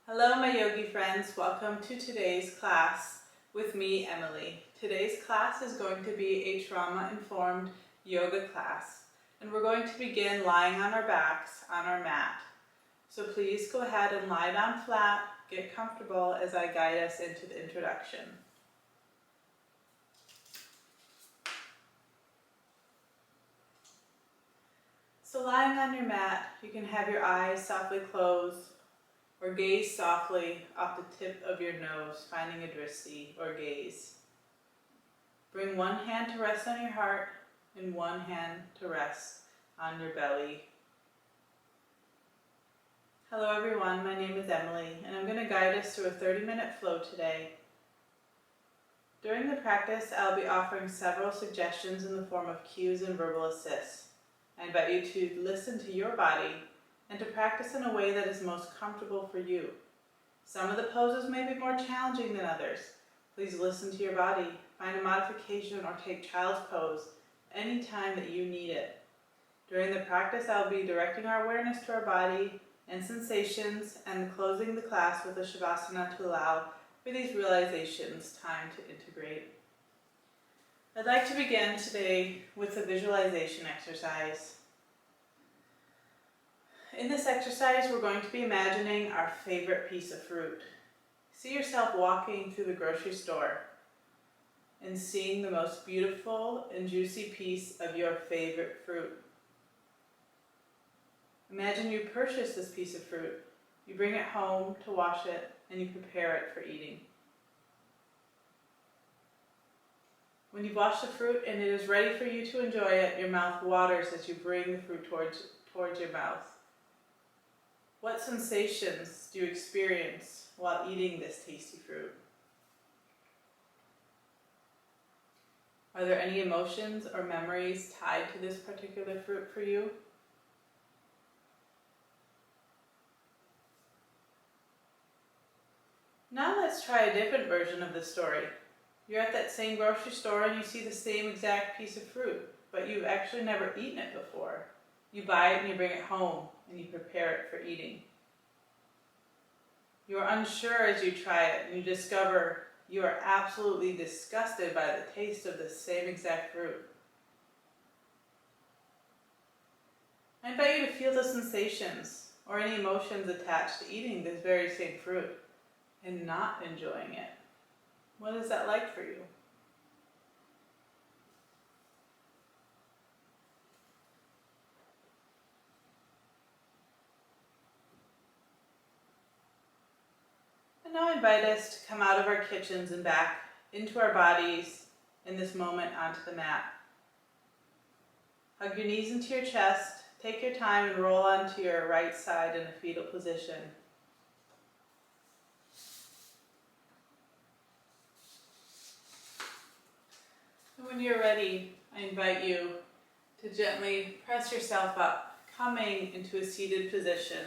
Hello my yogi friends, welcome to today's class with me, Emily. Today's class is going to be a trauma-informed yoga class, and we're going to begin lying on our backs on our mat. So please go ahead and lie down flat, get comfortable as I guide us into the introduction. So lying on your mat, you can have your eyes softly closed or gaze softly off the tip of your nose, finding a drishti or gaze. Bring one hand to rest on your heart and one hand to rest on your belly. Hello everyone, my name is Emily and I'm going to guide us through a 30-minute flow today. During the practice, I'll be offering several suggestions in the form of cues and verbal assists. I invite you to listen to your body and to practice in a way that is most comfortable for you. Some of the poses may be more challenging than others. Please listen to your body, find a modification or take child's pose anytime that you need it. During the practice, I'll be directing our awareness to our body and sensations and closing the class with a shavasana to allow for these realizations time to integrate. I'd like to begin today with a visualization exercise. In this exercise, we're going to be imagining our favorite piece of fruit. See yourself walking through the grocery store and seeing the most beautiful and juicy piece of your favorite fruit. Imagine you purchase this piece of fruit, you bring it home to wash it, and you prepare it for eating. When you've washed the fruit and it is ready for you to enjoy it, your mouth waters as you bring the fruit towards your mouth. What sensations do you experience while eating this tasty fruit? Are there any emotions or memories tied to this particular fruit for you? Now let's try a different version of the story. You're at that same grocery store and you see the same exact piece of fruit, but you've actually never eaten it before. You buy it and you bring it home and you prepare it for eating. You are unsure as you try it and you discover you are absolutely disgusted by the taste of the same exact fruit. I invite you to feel the sensations or any emotions attached to eating this very same fruit and not enjoying it. What is that like for you? And now I invite us to come out of our kitchens and back into our bodies in this moment onto the mat. Hug your knees into your chest, take your time and roll onto your right side in a fetal position. And when you're ready, I invite you to gently press yourself up, coming into a seated position.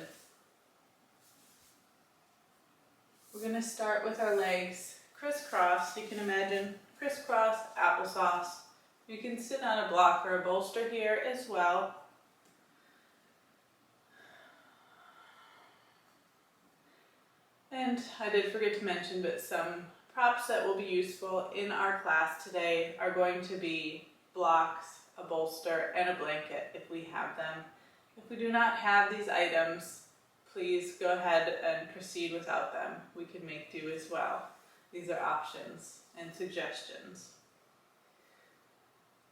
We're going to start with our legs crisscross. You can imagine crisscross applesauce. You can sit on a block or a bolster here as well. And I did forget to mention, but some props that will be useful in our class today are going to be blocks, a bolster, and a blanket if we have them. If we do not have these items, please go ahead and proceed without them. We can make do as well. These are options and suggestions.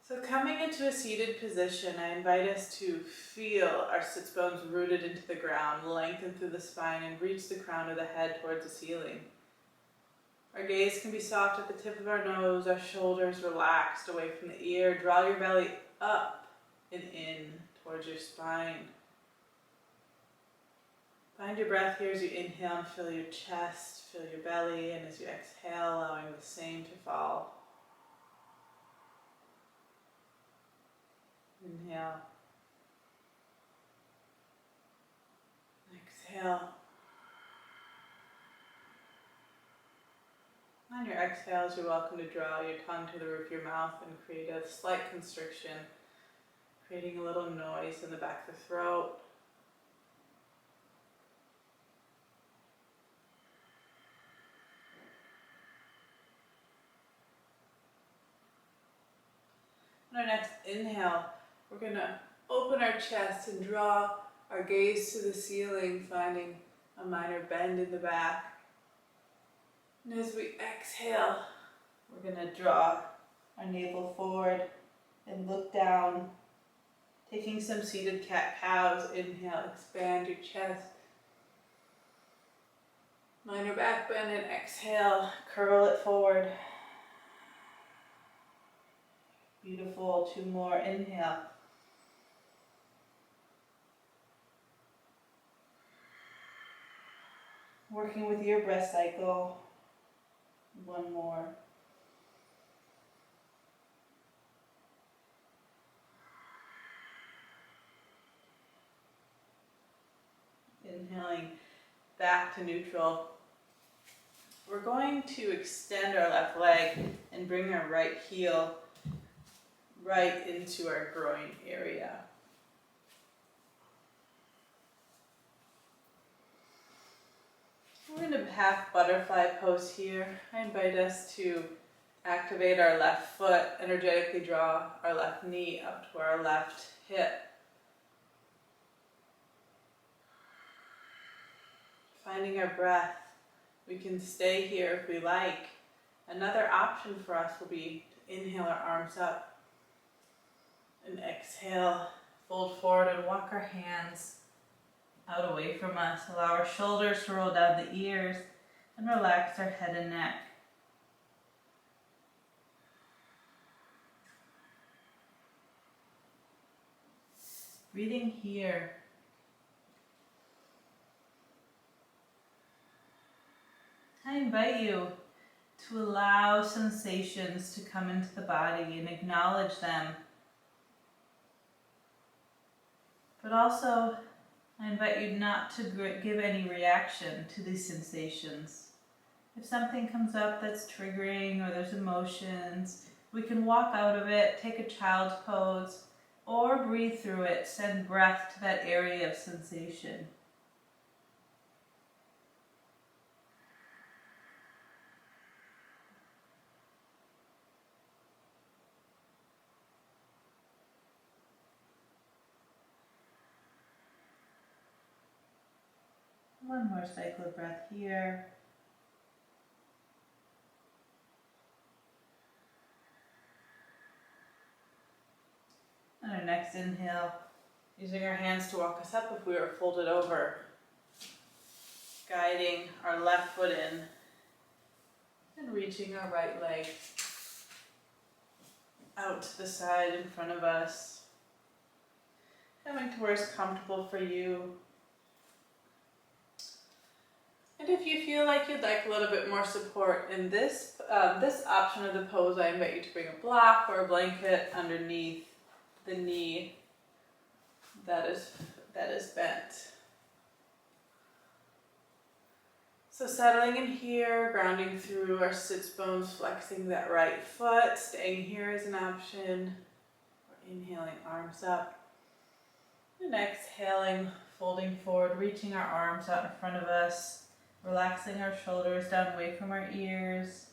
So coming into a seated position, I invite us to feel our sits bones rooted into the ground, lengthen through the spine, and reach the crown of the head towards the ceiling. Our gaze can be soft at the tip of our nose, our shoulders relaxed away from the ear. Draw your belly up and in towards your spine. Find your breath here as you inhale and fill your chest, fill your belly, and as you exhale, allowing the same to fall. Inhale. Exhale. On your exhales, you're welcome to draw your tongue to the roof of your mouth and create a slight constriction, creating a little noise in the back of the throat. On our next inhale, we're going to open our chest and draw our gaze to the ceiling, finding a minor bend in the back. And as we exhale, we're going to draw our navel forward and look down, taking some seated cat-cows. Inhale, expand your chest. Minor back bend, and exhale, curl it forward. Beautiful. 2 more. Inhale. Working with your breath cycle. 1 more. Inhaling back to neutral. We're going to extend our left leg and bring our right heel right into our groin area. We're in a half butterfly pose here. I invite us to activate our left foot, energetically draw our left knee up to our left hip. Finding our breath. We can stay here if we like. Another option for us will be to inhale our arms up and exhale, fold forward and walk our hands out away from us. Allow our shoulders to roll down the ears and relax our head and neck. Breathing here. I invite you to allow sensations to come into the body and acknowledge them. But also, I invite you not to give any reaction to these sensations. If something comes up that's triggering or there's emotions, we can walk out of it, take a child's pose, or breathe through it, send breath to that area of sensation. One more cycle of breath here. And our next inhale, using our hands to walk us up if we are folded over. Guiding our left foot in and reaching our right leg out to the side in front of us. Coming to where it's comfortable for you. And if you feel like you'd like a little bit more support in this option of the pose, I invite you to bring a block or a blanket underneath the knee that is bent. So settling in here, grounding through our sits bones, flexing that right foot, staying here is an option. We're inhaling, arms up. And exhaling, folding forward, reaching our arms out in front of us. Relaxing our shoulders down away from our ears.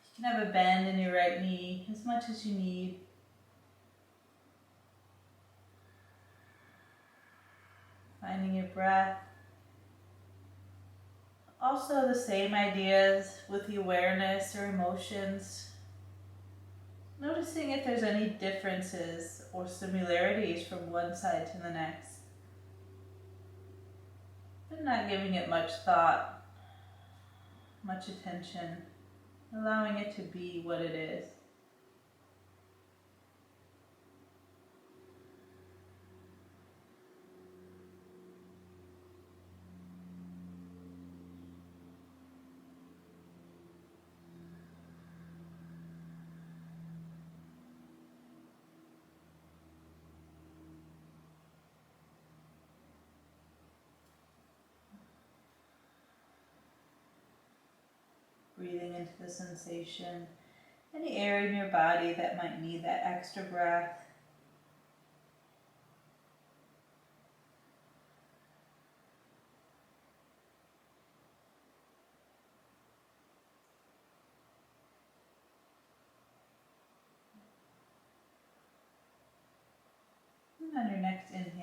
You can have a bend in your right knee as much as you need. Finding your breath. Also the same ideas with the awareness or emotions. Noticing if there's any differences or similarities from one side to the next. But not giving it much thought, much attention, allowing it to be what it is. Breathing into the sensation, any area in your body that might need that extra breath.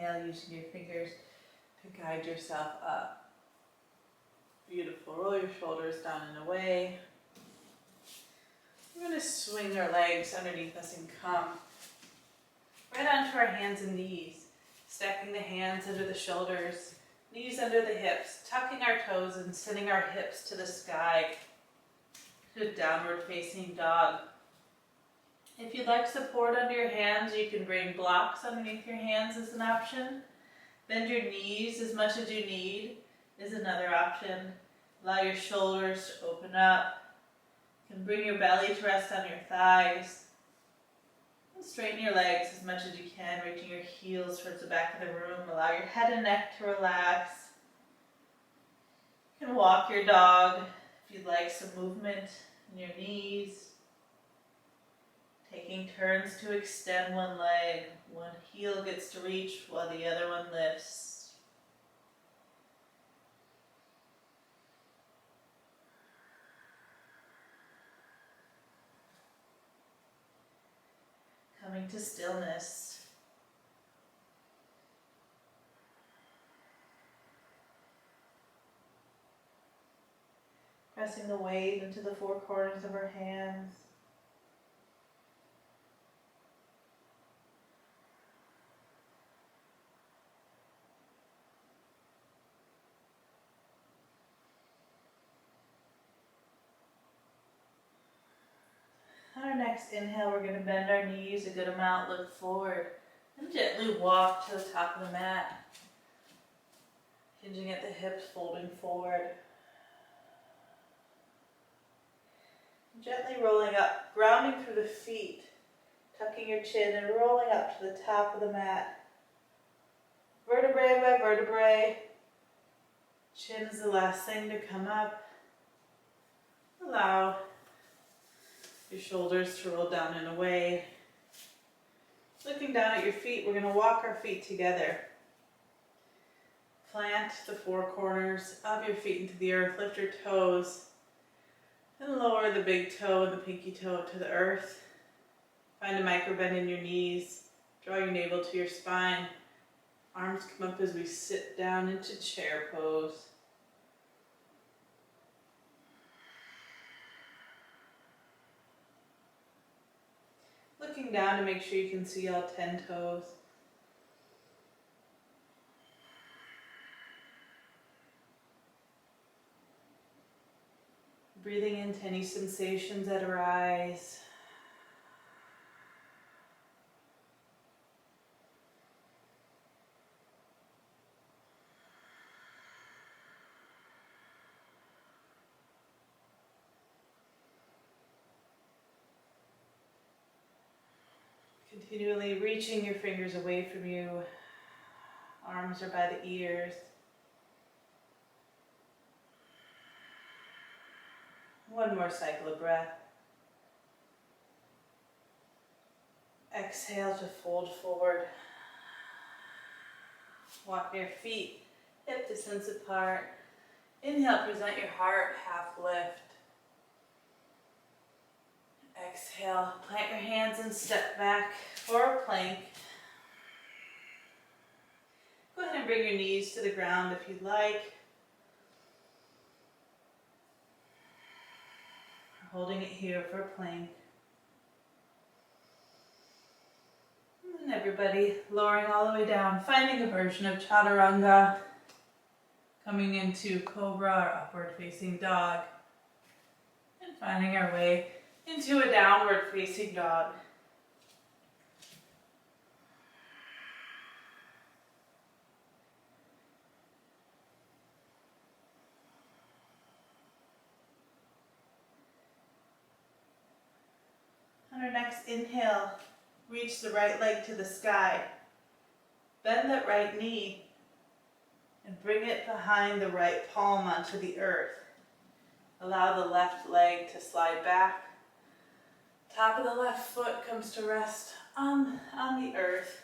inhale, using your fingers to guide yourself up. Beautiful. Roll your shoulders down and away. We're going to swing our legs underneath us and come right onto our hands and knees, stacking the hands under the shoulders, knees under the hips, tucking our toes and sending our hips to the sky to downward facing dog. If you'd like support under your hands, you can bring blocks underneath your hands as an option. Bend your knees as much as you need is another option. Allow your shoulders to open up. You can bring your belly to rest on your thighs. And straighten your legs as much as you can, reaching your heels towards the back of the room. Allow your head and neck to relax. You can walk your dog if you'd like some movement in your knees. Taking turns to extend one leg. One heel gets to reach while the other one lifts. Coming to stillness. Pressing the weight into the four corners of our hands. On our next inhale, we're going to bend our knees a good amount, look forward, and gently walk to the top of the mat. Hinging at the hips, folding forward. Gently rolling up, grounding through the feet, tucking your chin and rolling up to the top of the mat. Vertebrae by vertebrae. Chin is the last thing to come up. Allow your shoulders to roll down and away. Looking down at your feet, we're going to walk our feet together. Plant the four corners of your feet into the earth. Lift your toes and lower the big toe and the pinky toe to the earth. Find a micro bend in your knees. Draw your navel to your spine. Arms come up as we sit down into chair pose. Looking down to make sure you can see all 10 toes. Breathing into any sensations that arise. Continually reaching your fingers away from you. Arms are by the ears. One more cycle of breath. Exhale to fold forward. Walk your feet hip distance apart. Inhale, present your heart, half lift. Exhale, plant your hands and step back for a plank. Go ahead and bring your knees to the ground if you'd like. Holding it here for a plank. And everybody lowering all the way down, finding a version of Chaturanga. Coming into Cobra or upward facing dog. And finding our way into a downward facing dog. On our next inhale, reach the right leg to the sky. Bend that right knee and bring it behind the right palm onto the earth. Allow the left leg to slide back. Top of the left foot comes to rest on the earth.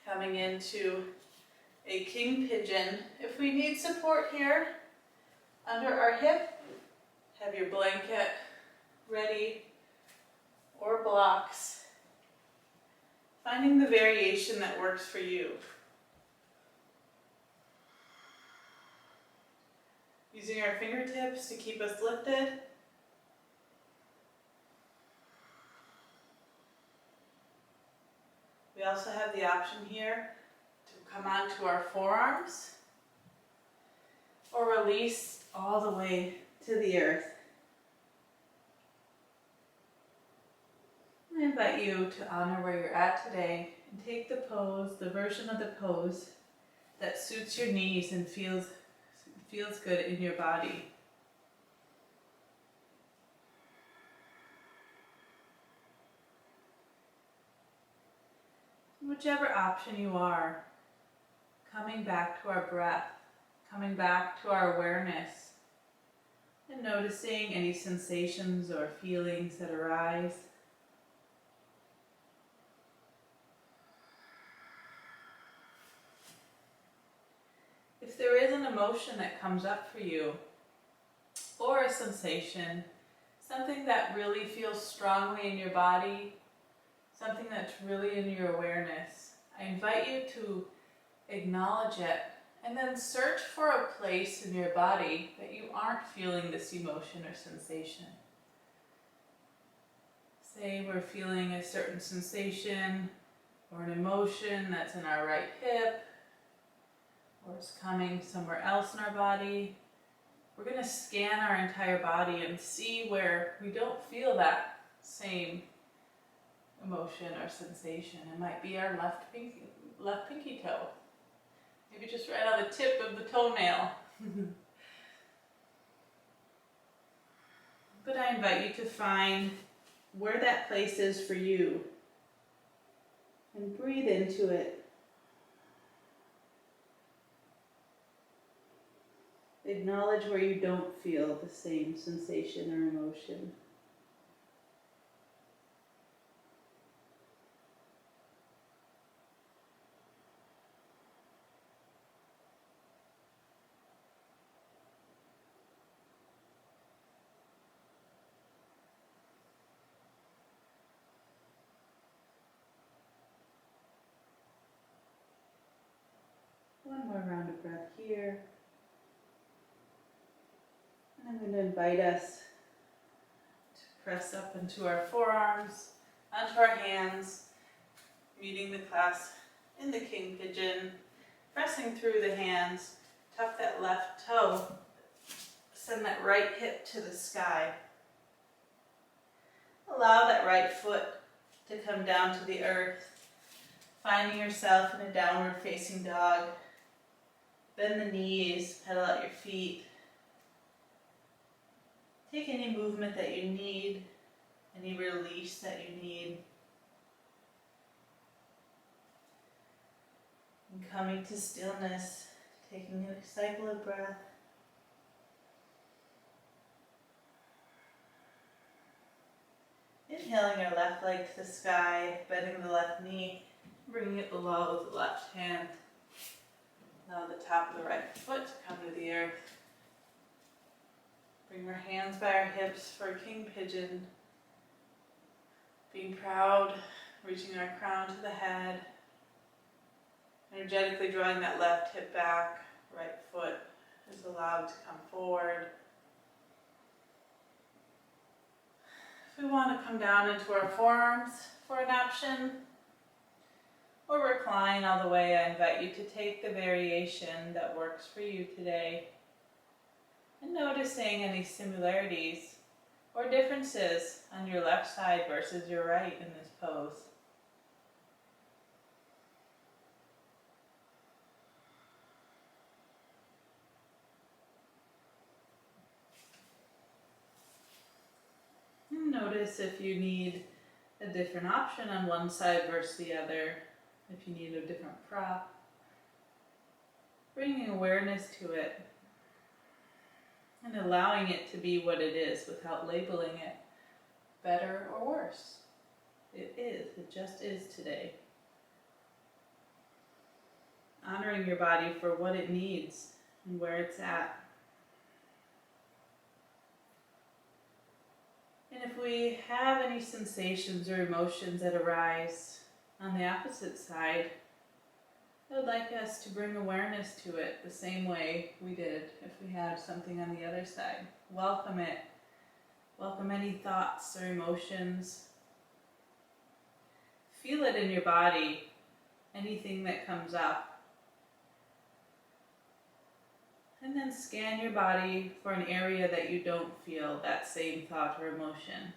Coming into a king pigeon. If we need support here, under our hip, have your blanket ready or blocks. Finding the variation that works for you. Using our fingertips to keep us lifted. We also have the option here to come onto our forearms or release all the way to the earth. I invite you to honor where you're at today and take the pose, the version of the pose that suits your knees and feels good in your body. Whichever option you are, coming back to our breath, coming back to our awareness, and noticing any sensations or feelings that arise. If there is an emotion that comes up for you, or a sensation, something that really feels strongly in your body, something that's really in your awareness, I invite you to acknowledge it and then search for a place in your body that you aren't feeling this emotion or sensation. Say we're feeling a certain sensation or an emotion that's in our right hip, or it's coming somewhere else in our body. We're going to scan our entire body and see where we don't feel that same emotion or sensation. It might be our left pinky toe. Maybe just right on the tip of the toenail. But I invite you to find where that place is for you and breathe into it. Acknowledge where you don't feel the same sensation or emotion. One more round of breath here. And I'm going to invite us to press up into our forearms, onto our hands, meeting the clasp in the king pigeon, pressing through the hands, tuck that left toe, send that right hip to the sky. Allow that right foot to come down to the earth, finding yourself in a downward facing dog. Bend the knees, pedal out your feet. Take any movement that you need, any release that you need. And coming to stillness, taking a cycle of breath. Inhaling our left leg to the sky, bending the left knee, bringing it below with the left hand. Allow the top of the right foot to come to the earth. Bring our hands by our hips for a king pigeon. Being proud, reaching our crown to the head. Energetically drawing that left hip back, right foot is allowed to come forward. If we want to come down into our forearms for an option, or recline all the way, I invite you to take the variation that works for you today. And noticing any similarities or differences on your left side versus your right in this pose. And notice if you need a different option on one side versus the other, if you need a different prop. Bringing awareness to it. And allowing it to be what it is without labeling it better or worse. It is. It just is today. Honoring your body for what it needs and where it's at. And if we have any sensations or emotions that arise On the opposite side, I would like us to bring awareness to it the same way we did if we had something on the other side. Welcome it. Welcome any thoughts or emotions. Feel it in your body, anything that comes up. And then scan your body for an area that you don't feel that same thought or emotion.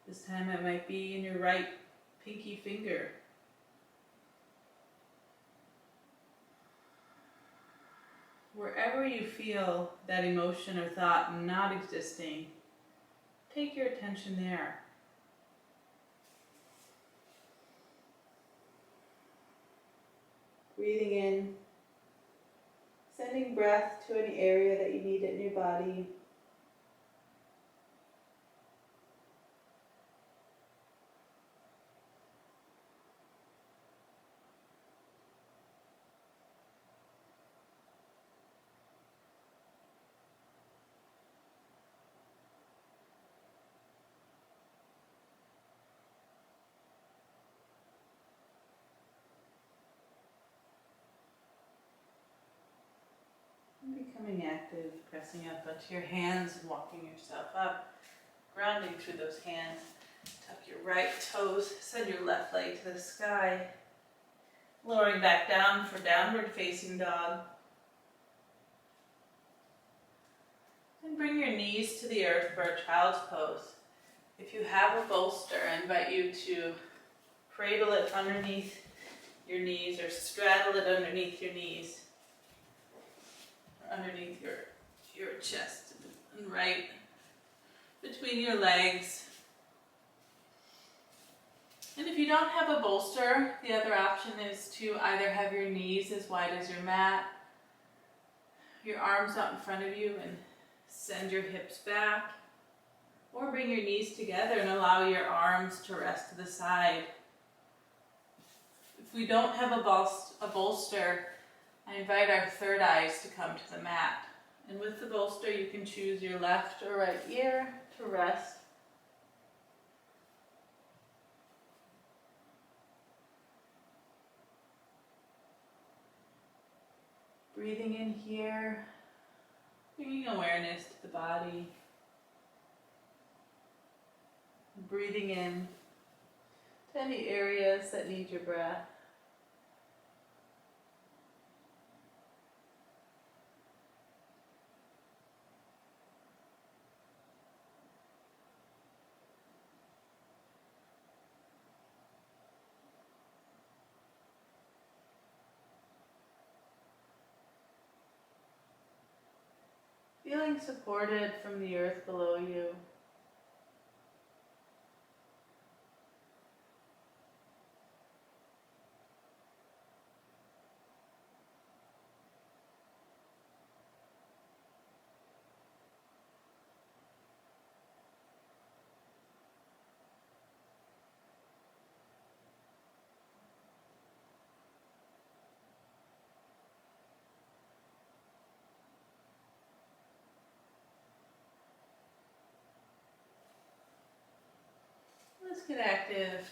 This time it might be in your right pinky finger. Wherever you feel that emotion or thought not existing, take your attention there. Breathing in, sending breath to any area that you need it in your body. Becoming active, pressing up onto your hands and walking yourself up, grounding through those hands. Tuck your right toes, send your left leg to the sky, lowering back down for downward facing dog. And bring your knees to the earth for a child's pose. If you have a bolster, I invite you to cradle it underneath your knees or straddle it underneath your knees. Underneath your chest and right between your legs. And if you don't have a bolster, the other option is to either have your knees as wide as your mat, your arms out in front of you and send your hips back, or bring your knees together and allow your arms to rest to the side. If we don't have a bolster, I invite our third eyes to come to the mat. And with the bolster, you can choose your left or right ear to rest. Breathing in here, bringing awareness to the body. Breathing in to any areas that need your breath. Feeling supported from the earth below you. Let's get active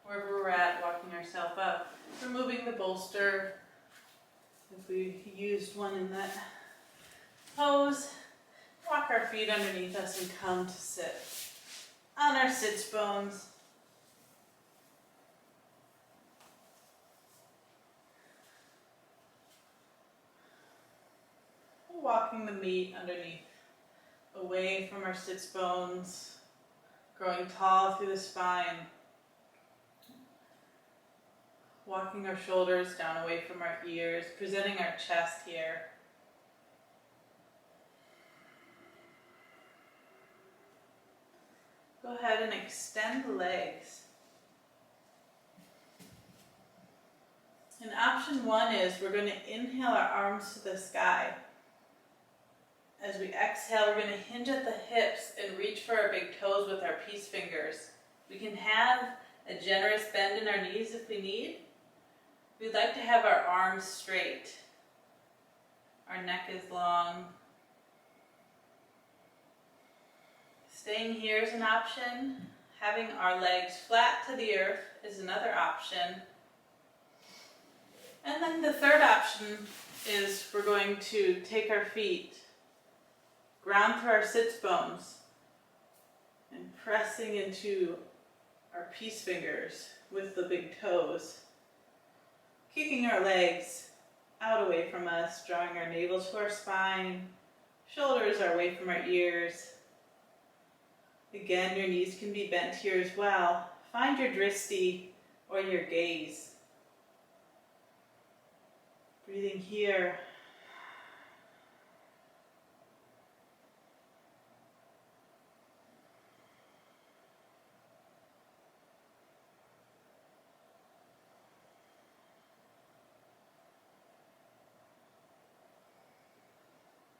wherever we're at, walking ourselves up, removing the bolster. If we used one in that pose, walk our feet underneath us and come to sit on our sits bones. Walking the meat underneath, away from our sits bones, growing tall through the spine. Walking our shoulders down away from our ears, presenting our chest here. Go ahead and extend the legs. And option one is we're going to inhale our arms to the sky. As we exhale, we're going to hinge at the hips and reach for our big toes with our peace fingers. We can have a generous bend in our knees if we need. We'd like to have our arms straight. Our neck is long. Staying here is an option. Having our legs flat to the earth is another option. And then the third option is we're going to take our feet, ground through our sits bones, and pressing into our peace fingers with the big toes, kicking our legs out away from us, drawing our navel to our spine, shoulders are away from our ears. Again, your knees can be bent here as well. Find your drishti or your gaze. Breathing here.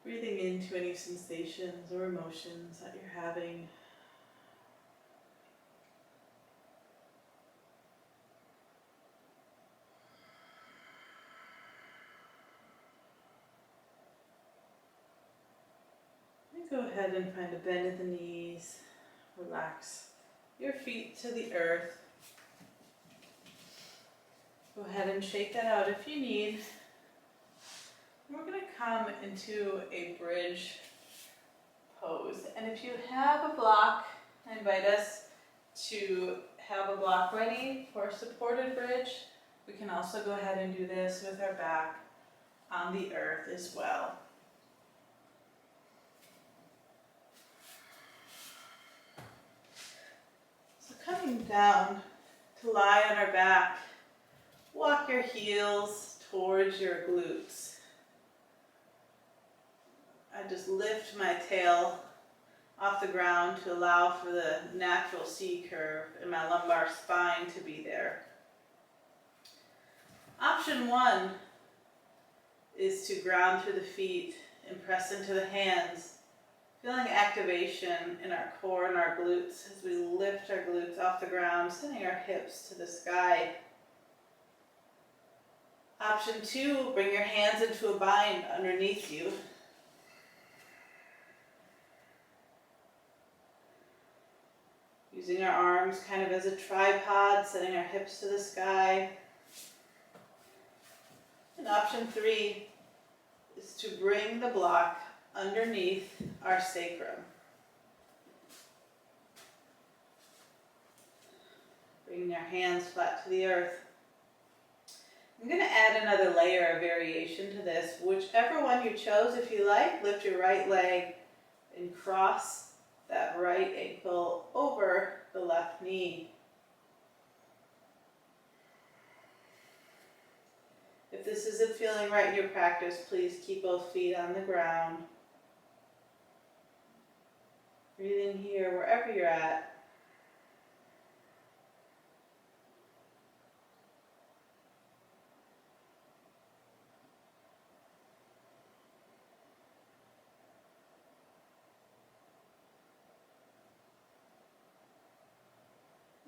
Breathing into any sensations or emotions that you're having. Go ahead and find a bend in the knees. Relax your feet to the earth. Go ahead and shake that out if you need. We're going to come into a bridge pose. And if you have a block, I invite us to have a block ready for a supported bridge. We can also go ahead and do this with our back on the earth as well. Coming down to lie on our back, walk your heels towards your glutes. I just lift my tail off the ground to allow for the natural C curve and my lumbar spine to be there. Option one is to ground through the feet and press into the hands. Feeling activation in our core and our glutes as we lift our glutes off the ground, sending our hips to the sky. Option two, bring your hands into a bind underneath you. Using our arms kind of as a tripod, setting our hips to the sky. And option three is to bring the block underneath our sacrum. Bringing our hands flat to the earth. I'm going to add another layer of variation to this. Whichever one you chose, if you like, lift your right leg and cross that right ankle over the left knee. If this isn't feeling right in your practice, please keep both feet on the ground. Breathe in here wherever you're at.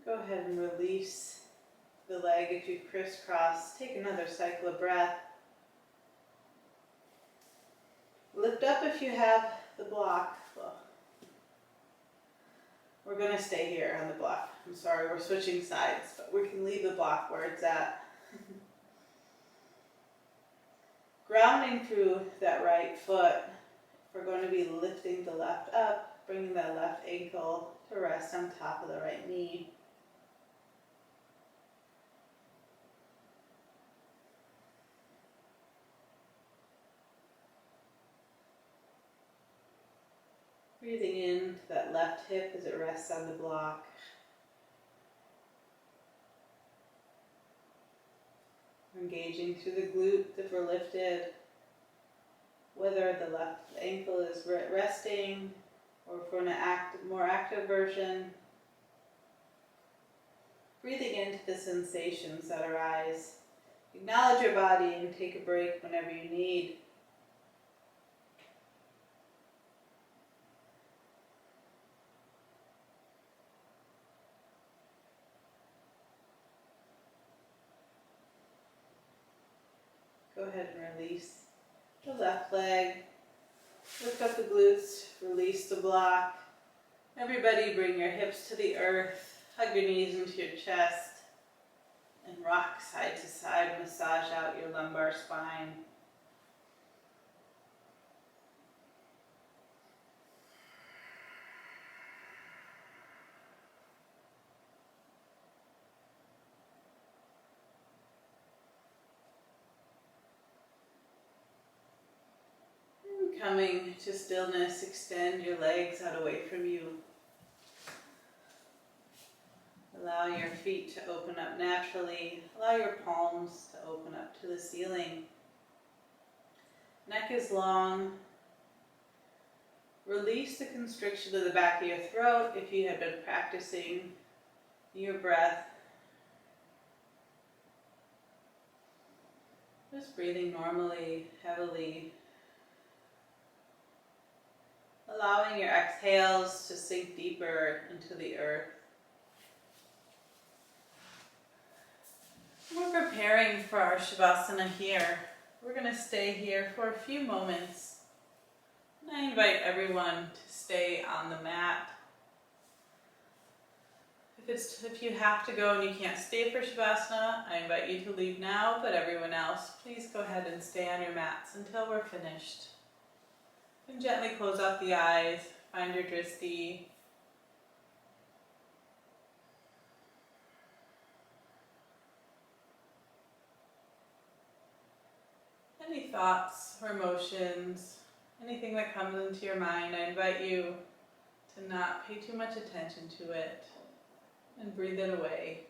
Go ahead and release the leg if you crisscross. Take another cycle of breath. Lift up if you have the block. Well, we're going to stay here on the block. I'm sorry, we're switching sides, but we can leave the block where it's at. Grounding through that right foot, we're going to be lifting the left up, bringing that left ankle to rest on top of the right knee. Breathing into that left hip as it rests on the block. Engaging through the glutes if we're lifted, whether the left ankle is resting or if we're in a more active version. Breathing into the sensations that arise. Acknowledge your body and take a break whenever you need. Go ahead and release the left leg. Lift up the glutes, release the block. Everybody bring your hips to the earth, hug your knees into your chest, and rock side to side, massage out your lumbar spine. And coming to stillness, extend your legs out away from you. Allow your feet to open up naturally. Allow your palms to open up to the ceiling. Neck is long. Release the constriction of the back of your throat if you have been practicing your breath. Just breathing normally, heavily. Allowing your exhales to sink deeper into the earth. We're preparing for our Shavasana here. We're going to stay here for a few moments. And I invite everyone to stay on the mat. If you have to go and you can't stay for Shavasana, I invite you to leave now, but everyone else, please go ahead and stay on your mats until we're finished. And gently close out the eyes, find your drishti. Any thoughts or emotions, anything that comes into your mind, I invite you to not pay too much attention to it and breathe it away.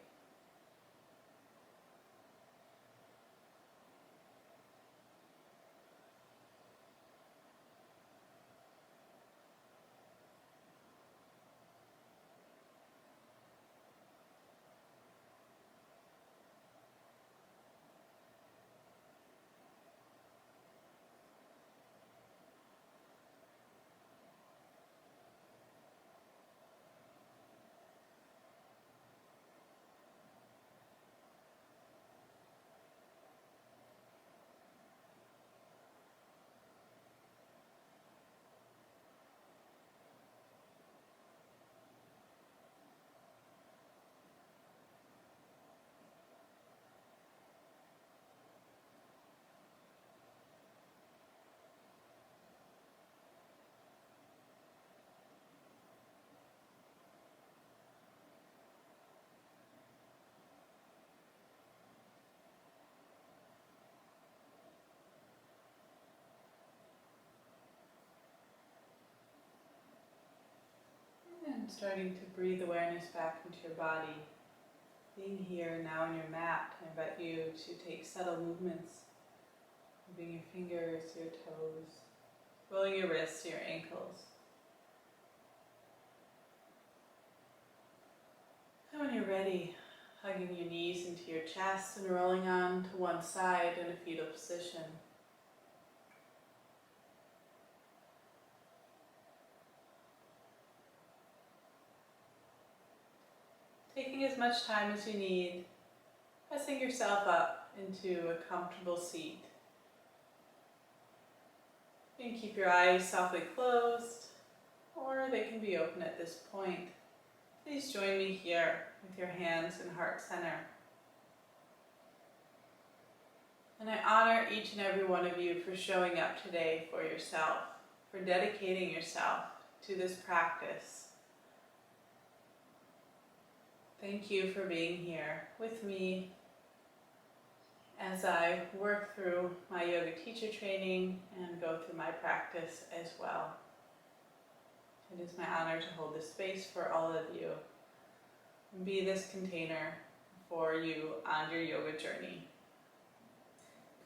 And starting to breathe awareness back into your body. Being here now on your mat, I invite you to take subtle movements, moving your fingers, your toes, rolling your wrists, your ankles. And when you're ready, hugging your knees into your chest and rolling on to one side in a fetal position. Taking as much time as you need, pressing yourself up into a comfortable seat. You can keep your eyes softly closed, or they can be open at this point. Please join me here with your hands in heart center. And I honor each and every one of you for showing up today for yourself, for dedicating yourself to this practice. Thank you for being here with me as I work through my yoga teacher training and go through my practice as well. It is my honor to hold this space for all of you and be this container for you on your yoga journey.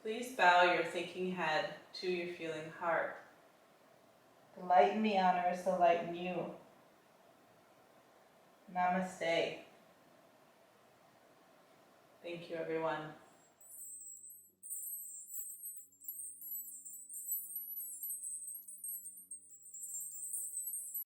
Please bow your thinking head to your feeling heart. The light in me honors the light in you. Namaste. Thank you, everyone.